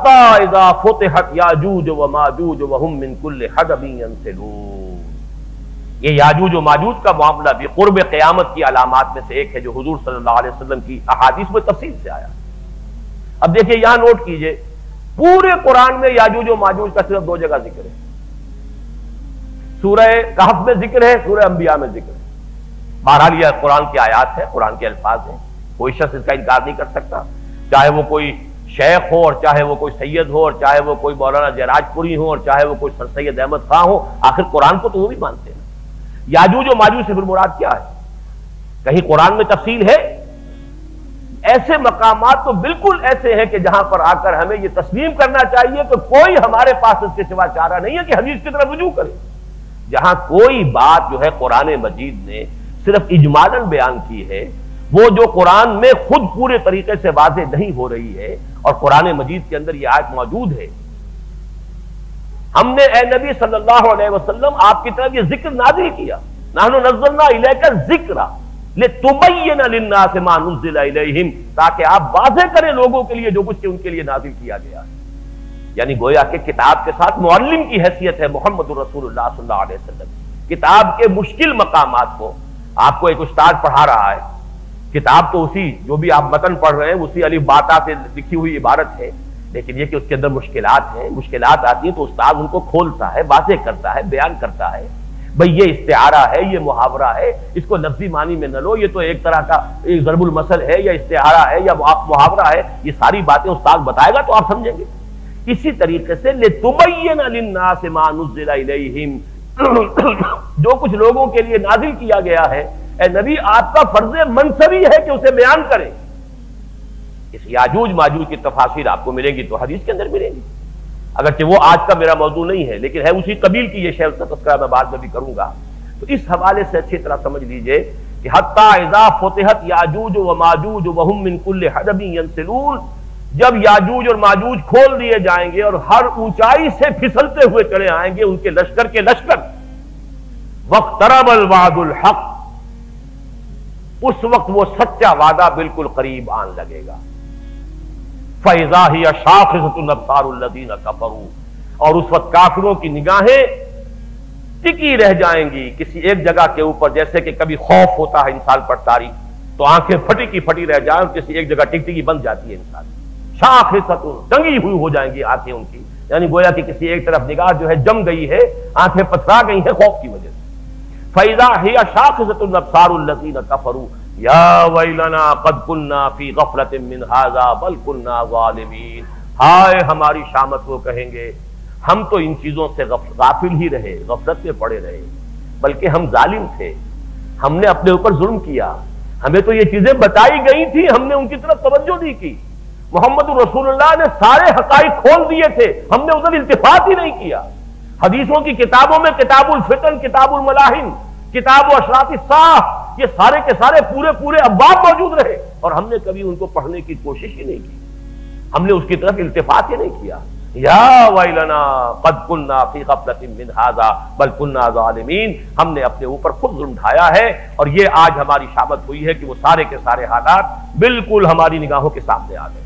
حتی اذا فتحت یاجوج و ماجوج وهم من کل حدب ینسلون۔ یہ یاجوج و ماجوج کا معاملہ بھی قرب قیامت کی علامات میں سے ایک ہے جو حضور صلی اللہ علیہ وسلم کی احادیث میں تفصیل سے آیا۔ اب دیکھیے یہاں نوٹ کیجئے، پورے قرآن میں یاجوج و ماجوج کا صرف 2 جگہ ذکر ہے، سورہ کہف میں ذکر ہے، سورہ انبیاء میں ذکر ہے۔ بہرحال یہ قرآن کی آیات ہے، قرآن کے الفاظ ہیں، کوئی شخص اس کا انکار نہیں کر سکتا، چاہے وہ کوئی شیخ ہو اور چاہے وہ کوئی سید ہو اور چاہے وہ کوئی مولانا جیراج پوری ہو اور چاہے وہ کوئی سر سید احمد خان ہو، آخر قرآن کو تو وہ بھی مانتے ہیں۔ یاجوج و ماجوج سے پھر مراد کیا ہے؟ کہیں قرآن میں تفصیل ہے؟ ایسے مقامات تو بالکل ایسے ہیں کہ جہاں پر آ کر ہمیں یہ تسلیم کرنا چاہیے کہ کوئی ہمارے پاس اس کے سوا چارہ نہیں ہے کہ حدیث کی طرف رجوع کرے۔ جہاں کوئی بات جو ہے قرآن مجید نے صرف اجمالاً بیان کی ہے، وہ جو قرآن میں خود پورے طریقے سے واضح نہیں ہو رہی ہے، اور قرآن مجید کے اندر یہ آیت موجود ہے، ہم نے اے نبی صلی اللہ علیہ وسلم آپ کی طرف یہ ذکر نازل کیا، نحن نزلنا الیک الذکر لتبین للناس ما نزل الیہم، تاکہ آپ واضح کریں لوگوں کے لیے جو کچھ ان کے لیے نازل کیا گیا ہے۔ یعنی گویا کہ کتاب کے ساتھ معلم کی حیثیت ہے محمد رسول اللہ صلی اللہ علیہ وسلم۔ کتاب کے مشکل مقامات کو آپ کو ایک استاد پڑھا رہا ہے، کتاب تو اسی جو بھی آپ متن پڑھ رہے ہیں اسی الف باتا سے لکھی ہوئی عبارت ہے، لیکن یہ کہ اس کے اندر مشکلات ہیں، مشکلات آتی ہیں تو استاد ان کو کھولتا ہے، واضح کرتا ہے، بیان کرتا ہے، بھئی یہ استعارہ ہے، یہ محاورہ ہے، اس کو لفظی معنی میں نہ لو، یہ تو ایک طرح کا ایک ضرب المثل ہے یا استعارہ ہے یا محاورہ ہے، یہ ساری باتیں استاد بتائے گا تو آپ سمجھیں گے۔ اسی طریقے سے لِتُبَيِّنَ لِلنَّاسِ مَا نُزِّلَ إِلَيْهِمْ، جو کچھ لوگوں کے لیے نازل کیا گیا ہے، اے نبی آپ کا فرض منصبی ہے کہ اسے بیان کریں۔ اس یاجوج ماجوج کی تفاصیر آپ کو ملیں گی تو حدیث کے اندر ملیں گی، اگرچہ وہ آج کا میرا موضوع نہیں ہے، لیکن ہے اسی قبیل کی یہ شے، اس کا تذکرہ میں بعد میں بھی کروں گا۔ تو اس حوالے سے اچھی طرح سمجھ لیجئے کہ حتی اذا فتحت یاجوج و ماجوج وہم من کل حدب ینسلون، جب یاجوج اور ماجوج کھول دیے جائیں گے اور ہر اونچائی سے پھسلتے ہوئے چلے آئیں گے ان کے لشکر کے لشکر، واقترب الوعد الحق، اس وقت وہ سچا وعدہ بالکل قریب آن لگے گا۔ فَإِذَا هِيَ شَاخِصَةٌ أَبْصَارُ الَّذِينَ كَفَرُوا، اور اس وقت کافروں کی نگاہیں ٹکی رہ جائیں گی کسی ایک جگہ کے اوپر، جیسے کہ کبھی خوف ہوتا ہے انسان پر طاری تو آنکھیں پھٹی کی پھٹی رہ جائیں اور کسی ایک جگہ ٹک ٹکی بن جاتی ہے انسان، شاخصۃ، ٹنگی ہوئی ہو جائیں گی آنکھیں ان کی، یعنی گویا کہ کسی ایک طرف نگاہ جو ہے جم گئی ہے، آنکھیں پتھرا گئی ہیں خوف کی وجہ سے۔ فَإِذَا هِيَ شَاخِصَةٌ أَبْصَارُ الَّذِينَ كَفَرُوا یا ویلنا قد کننا فی غفلۃ من ھذا بل کننا ظالمین، ہائے ہماری شامت وہ کہیں گے ہم تو ان چیزوں سے غافل ہی رہے، غفلت میں پڑے رہے، بلکہ ہم ظالم تھے، ہم نے اپنے اوپر ظلم کیا، ہمیں تو یہ چیزیں بتائی گئی تھی، ہم نے ان کی طرف توجہ نہیں کی، محمد رسول اللہ نے سارے حقائق کھول دیے تھے، ہم نے ادھر التفات ہی نہیں کیا۔ حدیثوں کی کتابوں میں کتاب الفتن، کتاب الملاحم، کتاب و اشراط الساعہ، یہ سارے کے سارے پورے ابواب موجود رہے، اور ہم نے کبھی ان کو پڑھنے کی کوشش ہی نہیں کی، ہم نے اس کی طرف التفات ہی نہیں کیا۔ یا ویلنا قد کننا فی غفلۃ من ھذا بل کننا ظالمین، ہم نے اپنے اوپر خود ظلم ڈھایا ہے، اور یہ آج ہماری شامت ہوئی ہے کہ وہ سارے کے سارے حالات بالکل ہماری نگاہوں کے سامنے آ گئے۔